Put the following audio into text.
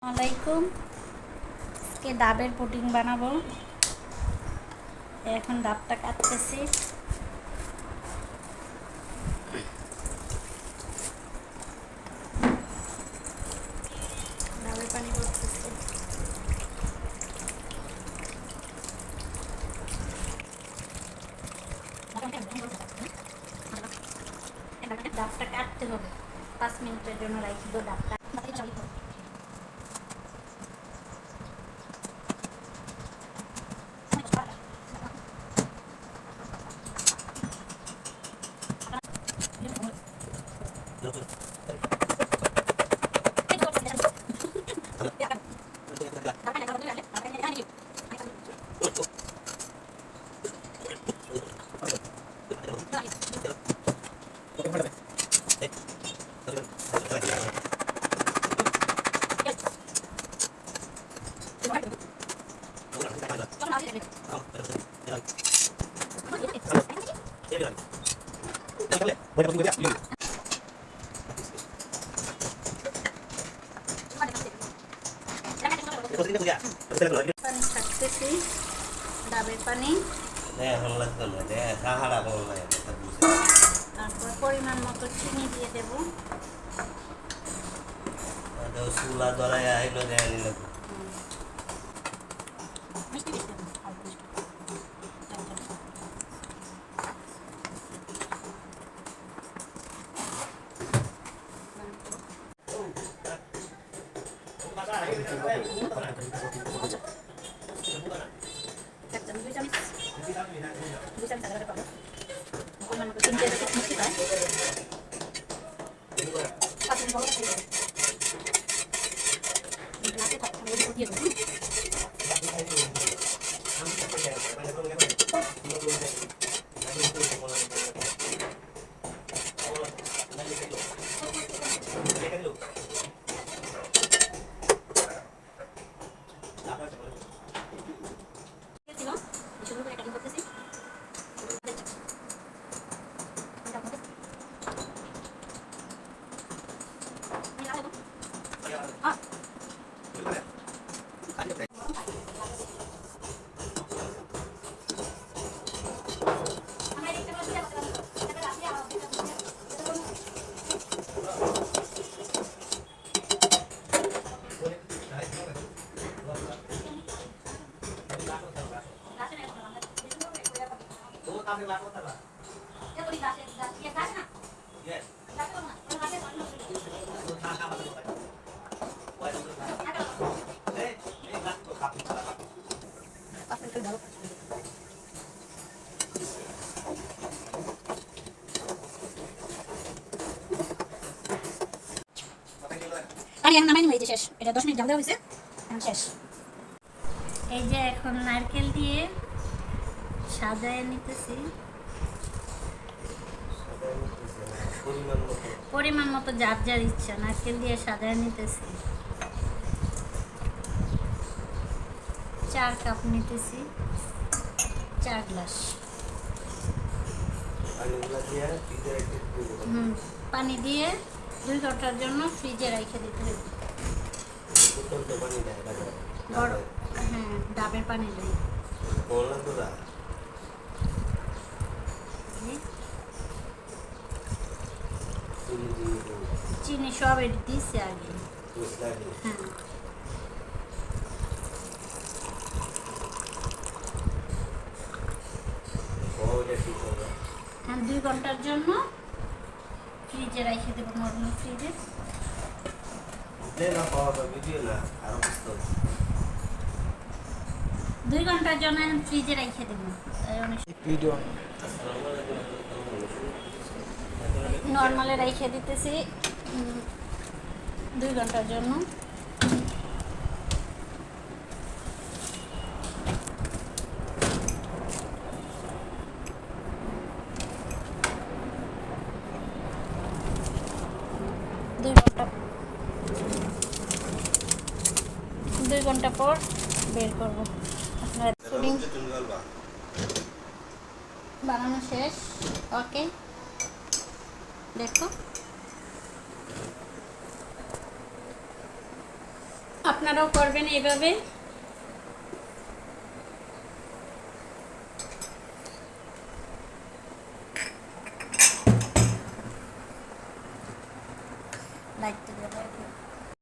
আলাইকুম। আজকে ডাবের পুডিং বানাবো। এখন ডাবটা কাটতেছি। ডাবের পানি করতেছি। ডাবটা কাটতে হবে, 5 মিনিটের জন্য রাখি দেবো ডাবটা। পানি ছাড়তেছি, ডাবের পানি। তারপর পরিমাণ মতো চিনি দিয়ে দেব। পানি এখন নামাই নিব। এই যে শেষ, এটা 10 মিনিট জাল দেওয়া হয়েছে, এখন শেষ। এই যে এখন নারকেল দিয়ে সাজায় নিতেছি। পরিমাণ মতো যার যার ইচ্ছা নারকেল দিয়ে সাজায় নিতেছি। 4 কাপ নিতেছি, 4 গ্লাস। পানি দিয়ে 2 ঘন্টার জন্য ফ্রিজে রেখে দিতে হবে। হ্যাঁ, ডাবের পানি দেই। চিনি সব এটি দিচ্ছে আগে। হ্যাঁ, হ্যাঁ, 2 ঘন্টার জন্য ফ্রিজে রেখে দেবো, নর্মাল ফ্রিজে। 2 ঘন্টার জন্য এখন ফ্রিজে রেখে দেবো। নর্মালে রেখে দিতেছি 2 ঘন্টার জন্য। দুই ঘন্টা পর বের করবো। আপনার পুডিং বানানো শেষ। ওকে, দেখো আপনারাও করবেন এভাবে। লাইট